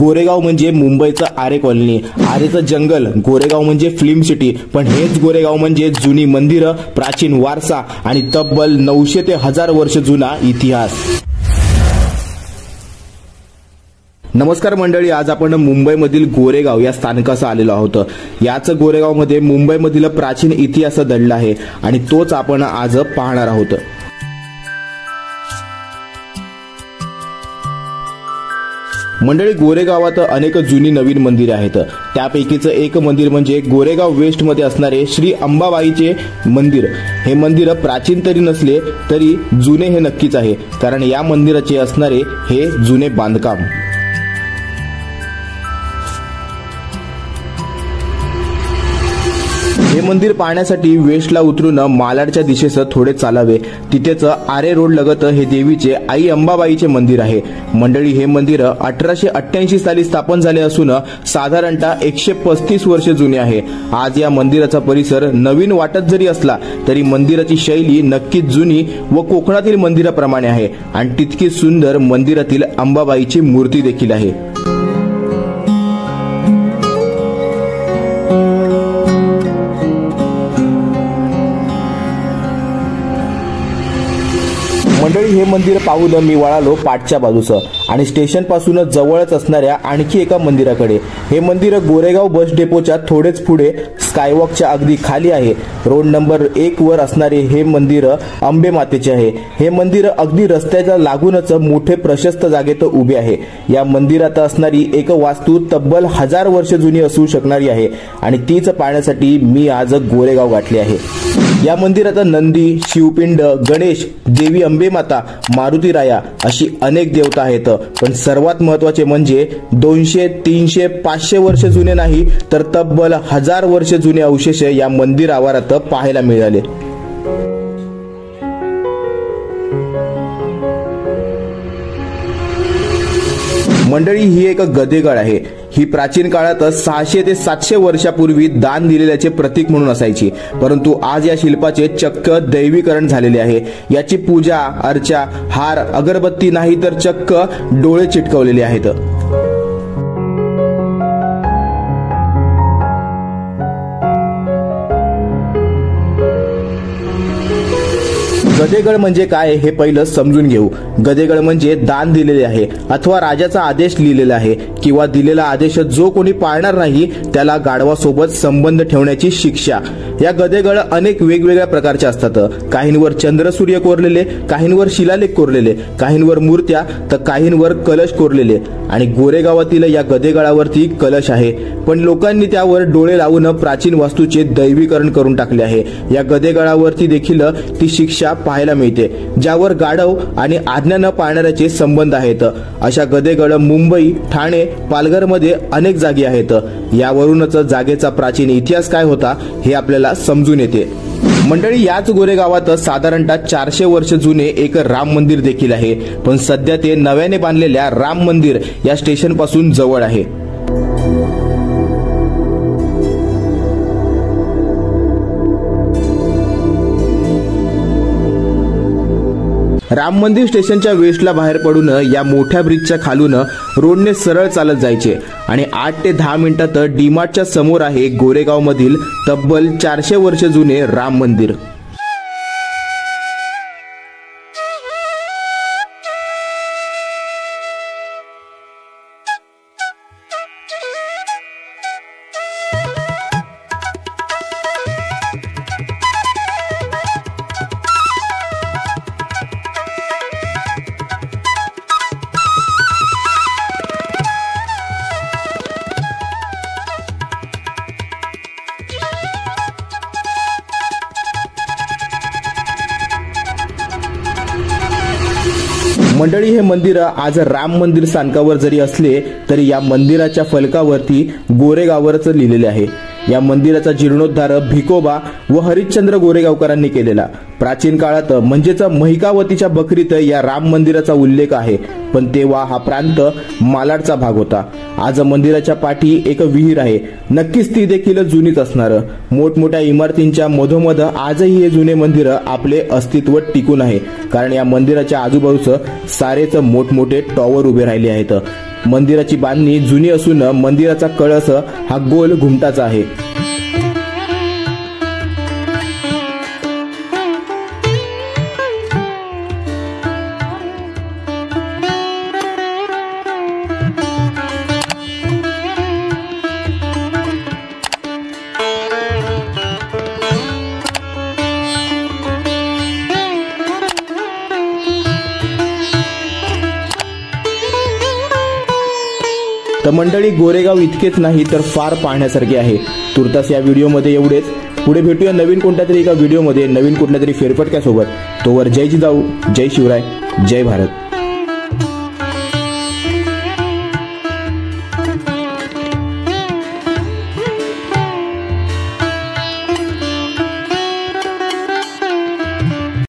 गोरेगाव म्हणजे मुंबईचं आरे कॉलनी, आरेचं जंगल, गोरेगाव म्हणजे फिल्म सिटी, पण हेच गोरेगाव म्हणजे जुनी मंदिरं, प्राचीन वारसा आणि तब्बल 900 ते 1000 वर्ष जुना इतिहास। नमस्कार मंडळी, आज आपण मुंबईमधील गोरेगाव या स्थानकास आलेलो आहोत। याच गोरेगावमध्ये मुंबईमधील प्राचीन इतिहास दडला आहे आणि तोच आपण आज पाहणार आहोत। मंडळी, गोरेगावात अनेक जुनी नवीन मंदिरे आहेत। त्यापैकीच एक मंदिर म्हणजे गोरेगाव वेस्ट मध्ये असणारे श्री अंबाबाईचे मंदिर। हे मंदिर प्राचीन तरी नसले तरी जुने हे नक्कीच आहे, कारण या मंदिराचे असणारे हे जुने बांधकाम। हे मंदिर पाहण्यासाठी वेस्टला उतरून मालाडच्या दिशेस थोडे चालावे, तिथेच आरे रोड लगत हे देवीचे आई अंबाबाईचे मंदिर आहे। मंडळी, हे मंदिर 1888 साली स्थापन झाले असून साधारणतः 135 वर्ष जुने आहे। आज या मंदिराचा परिसर नवीन वाटत जरी असला तरी मंदिराची शैली नक्कीच जुनी व कोकणातील मंदिराप्रमाणे आहे आणि तितकीच सुंदर मंदिरातील अंबाबाईची मूर्ती देखील आहे। मंडळी, हे मंदिर पाहून मी वळालो पाठच्या बाजूस आणि स्टेशन पासून जवळच असणाऱ्या आणखी एका मंदिराकडे। हे मंदिर गोरेगाव बस डेपोच्या थोडेच पुढे स्कायवॉकच्या अगदी खाली आहे। रोड नंबर 1 वर असणारे हे मंदिर अंबे मातेचे आहे। हे मंदिर अगदी रस्त्याच्या लागूनच मोठे प्रशस्त जागेत उभे आहे। या मंदिरात असणारी एक वास्तू तब्बल 1000 वर्ष जुनी असू शकणारी आहे आणि तीच पाहण्यासाठी मी आज गोरेगाव गाठले आहे। या मंदिरात नंदी, शिवपिंड, गणेश, देवी अंबेमाता, मारुती राया अशी अनेक देवता आहेत, पण सर्वात महत्त्वाचे म्हणजे 200, 300, 500 वर्ष जुने नाही तर तब्बल 1000 वर्ष जुने अवशेष या मंदिर आवारात पाहायला मिळाले। मंडळी, ही एक गदेगड आहे। ही प्राचीन काळात 600 ते 700 वर्षापूर्वी दान दिलेल्याचे प्रतीक म्हणून असायची, परंतु आज या शिल्पाचे चक्क दैवीकरण झालेले आहे। याची पूजा अर्चा, हार, अगरबत्ती नाही तर चक्क डोळे चिटकवलेले आहेत। गदेगड म्हणजे काय हे पहिलं समजून घेऊ। गदेगड म्हणजे दान दिलेले आहे अथवा राजाचा आदेश लिहिलेला आहे किंवा दिलेला आदेश जो कोणी पाळणार नाही त्याला गाढवासोबत संबंध ठेवण्याची शिक्षा। या गदेगड अनेक वेगवेगळ्या प्रकारचे असतात। काहींवर चंद्र सूर्य कोरलेले, काहींवर शिलालेख कोरलेले, काहींवर मूर्त्या तर काहींवर कलश कोरलेले आणि गोरेगावातील या गदेगडावरती कलश आहे, पण लोकांनी त्यावर डोळे लावून प्राचीन वास्तूचे दैवीकरण करून टाकले आहे। या गदेगडावरती देखील ती शिक्षा पाहायला मिळते, ज्यावर गाढव आणि आज्ञा न पाळणाऱ्याचे संबंध आहेत। अशा गदेगड मुंबई, ठाणे, पालघरमध्ये अनेक जागी आहेत। यावरूनच जागेचा प्राचीन इतिहास काय होता हे आपल्याला समजून येते। मंडळी, याच गोरेगावात साधारणतः 400 वर्ष जुने एक राम मंदिर देखील आहे, पण सध्या ते नव्याने बांधलेल्या राम मंदिर या स्टेशन पासून जवळ आहे। राम मंदिर स्टेशनच्या वेस्टला बाहेर पडून या मोठ्या ब्रिजच्या खालून रोडने सरळ चालत जायचे आणि 8 ते 10 मिनिटात डीमार्टच्या समोर आहे गोरेगाव मधील तब्बल 400 वर्ष जुने राम मंदिर। मंडळी, हे मंदिर आज राम मंदिर स्थानकावर जरी असले तरी या मंदिराच्या फलकावरती गोरेगावरच लिहिलेले आहे। या मंदिराचा जीर्णोद्धार भिकोबा व हरिश्चंद्र गोरेगावकरांनी केलेला। प्राचीन काळात म्हणजेच महिकावतीच्या बकरीत या राम मंदिराचा उल्लेख आहे। पण तेव्हा हा प्रांत मालाडचा भाग होता. आज मंदिराच्या पाठी एक विहीर आहे. नक्कीच ती देखील जुनीच असणार. मोठमोठ्या इमारतींच्या मधोमध आजही हे जुने मंदिर आपले अस्तित्व टिकून आहे, कारण या मंदिराच्या आजूबाजूचं सारेच मोठमोठे टॉवर उभे राहिले आहेत. मंदिराची बांधणी जुनी असून मंदिराचा कळस हा गोल घुमटाचा आहे. तर मंडळी, गोरेगाव इतकेच नाही तर फार पाहण्यासारखे आहे. तुर्तास या व्हिडिओमध्ये एवढेच. पुढे भेटूया नवीन कोणत्या तरी एका व्हिडिओमध्ये नवीन कुठल्या तरी फेरफटक्यासोबत. तोवर जय जिजाऊ, जय शिवराय, जय भारत.